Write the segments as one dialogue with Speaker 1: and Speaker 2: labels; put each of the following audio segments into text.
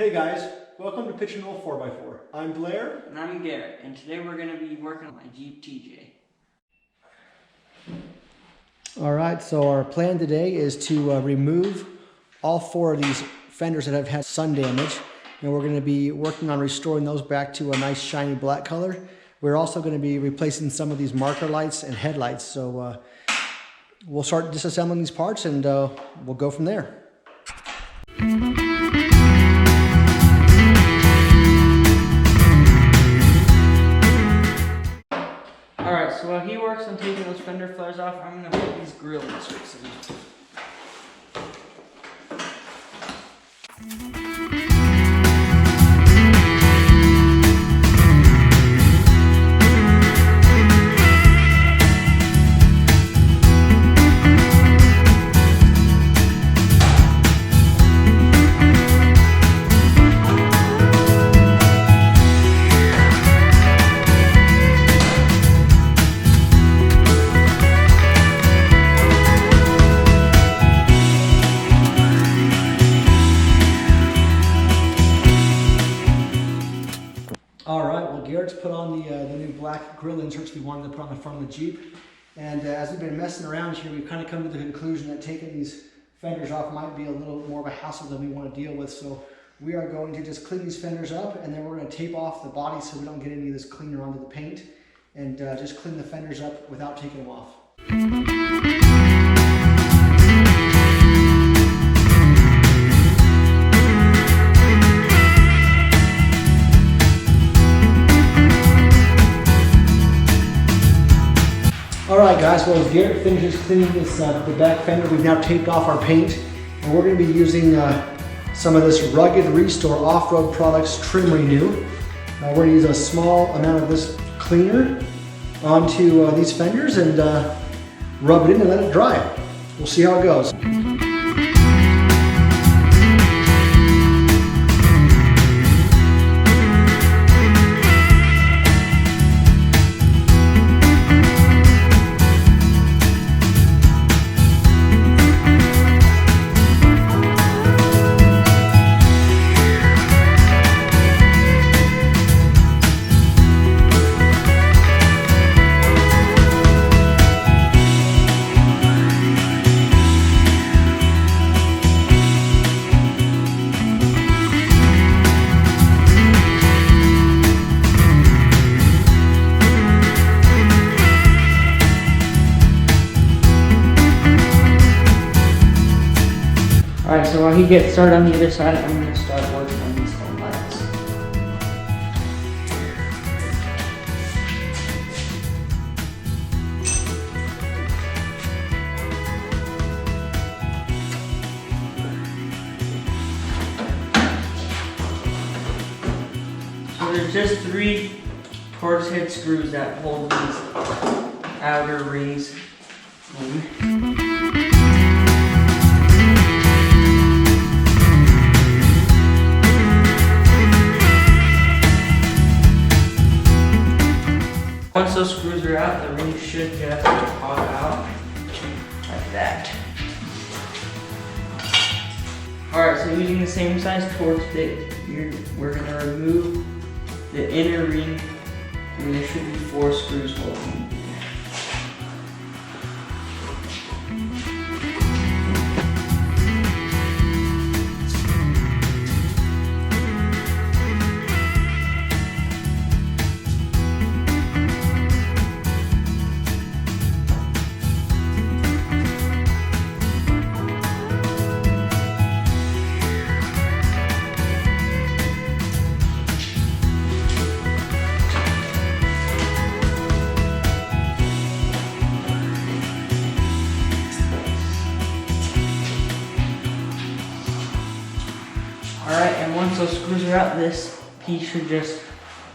Speaker 1: Hey guys, welcome to Pitch and Roll 4x4. I'm Blair.
Speaker 2: And I'm Garrett, and today we're going to be working on my Jeep TJ.
Speaker 1: Alright, so our plan today is to remove all four of these fenders that have had sun damage, and we're going to be working on restoring those back to a nice shiny black color. We're also going to be replacing some of these marker lights and headlights, so we'll start disassembling these parts and we'll go from there.
Speaker 2: Alright, so while he works on taking those fender flares off, I'm going to put these grill inserts in.
Speaker 1: Alright, well Garrett's put on the new black grill inserts we wanted to put on the front of the Jeep. And as we've been messing around here, we've kind of come to the conclusion that taking these fenders off might be a little more of a hassle than we want to deal with. So we are going to just clean these fenders up, and then we're going to tape off the body so we don't get any of this cleaner onto the paint. And just clean the fenders up without taking them off. Alright guys, well as Garrett finishes cleaning this, the back fender, we've now taped off our paint, and we're going to be using some of this Rugged Restore Off-Road Products Trim Renew. We're going to use a small amount of this cleaner onto these fenders and rub it in and let it dry. We'll see how it goes.
Speaker 2: Alright, so while he gets started on the other side, I'm going to start working on these headlights. So there's just 3 Torx head screws that hold these outer rings in. Once those screws are out, the ring should just pop out like that. Alright, so using the same size Torx bit, we're going to remove the inner ring, and there should be 4 screws holding. Alright, and once those screws are out, this piece should just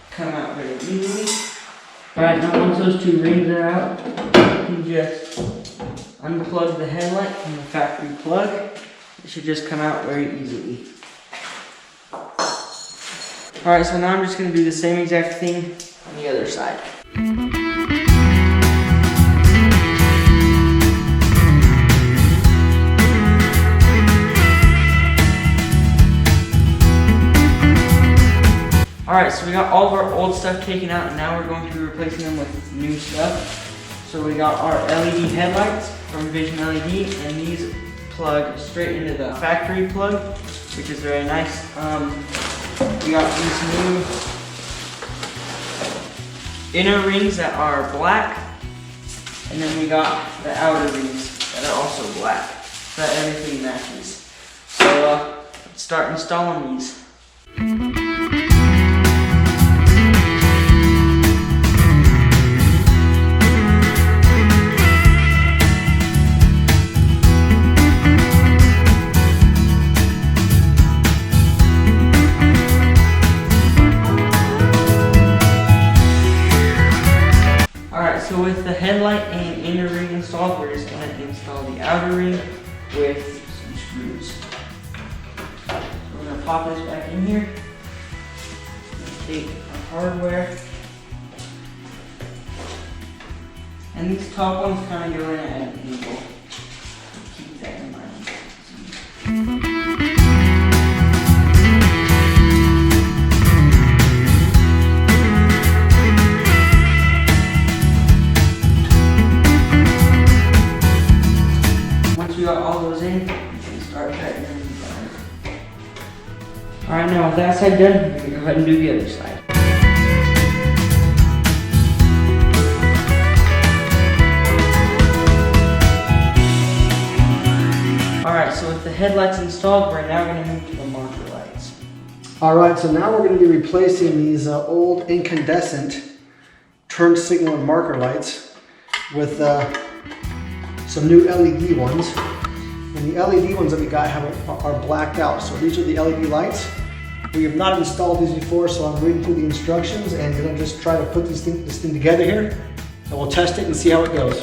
Speaker 2: come out very easily. Alright, now once those 2 rings are out, you can just unplug the headlight from the factory plug. It should just come out very easily. Alright, so now I'm just going to do the same exact thing on the other side. Alright, so we got all of our old stuff taken out, and now we're going to be replacing them with new stuff. So we got our LED headlights from Vision LED, and these plug straight into the factory plug, which is very nice. We got these new inner rings that are black, and then we got the outer rings that are also black, so that everything matches. So let's start installing these. So with the headlight and inner ring installed, we're just going to install the outer ring with some screws. So we're going to pop this back in here. Take our hardware. And these top ones kind of go in at an angle. Keep that in mind. We got all those in, we can start tightening them down. Alright, now with that side done, we're going to go ahead and do the other side. Alright, so with the headlights installed, we're now going to move to the marker lights.
Speaker 1: Alright, so now we're going to be replacing these old incandescent turn signal and marker lights with some new LED ones. And the LED ones that we got are blacked out. So these are the LED lights. We have not installed these before, so I'm reading through the instructions and gonna just try to put this thing together here. And we'll test it and see how it goes.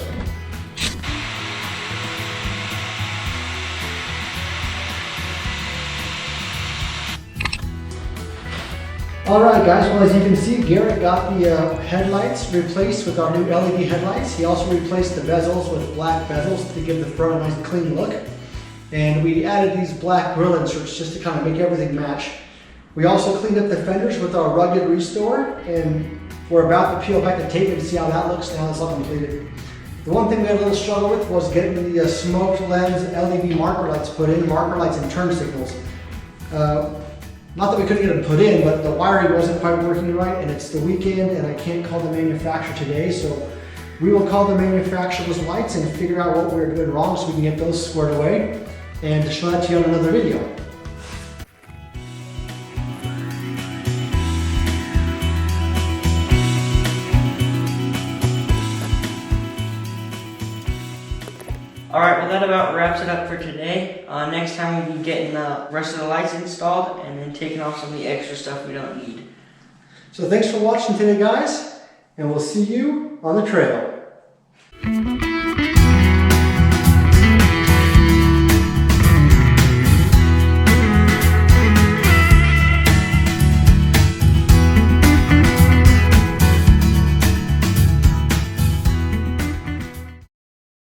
Speaker 1: Alright guys, well as you can see, Garrett got the headlights replaced with our new LED headlights. He also replaced the bezels with black bezels to give the front a nice clean look. And we added these black grill inserts just to kind of make everything match. We also cleaned up the fenders with our rugged restore, and we're about to peel back the tape and see how that looks now it's all completed. The one thing we had a little struggle with was getting the smoked lens LED marker lights put in, marker lights and turn signals. Not that we couldn't get them put in, but the wiring wasn't quite working right, and it's the weekend and I can't call the manufacturer today, so we will call the manufacturer's lights and figure out what we're doing wrong so we can get those squared away and show that to you on another video.
Speaker 2: Alright, well that about wraps it up for today. Next time we'll be getting the rest of the lights installed and then taking off some of the extra stuff we don't need.
Speaker 1: So thanks for watching today guys, and we'll see you on the trail.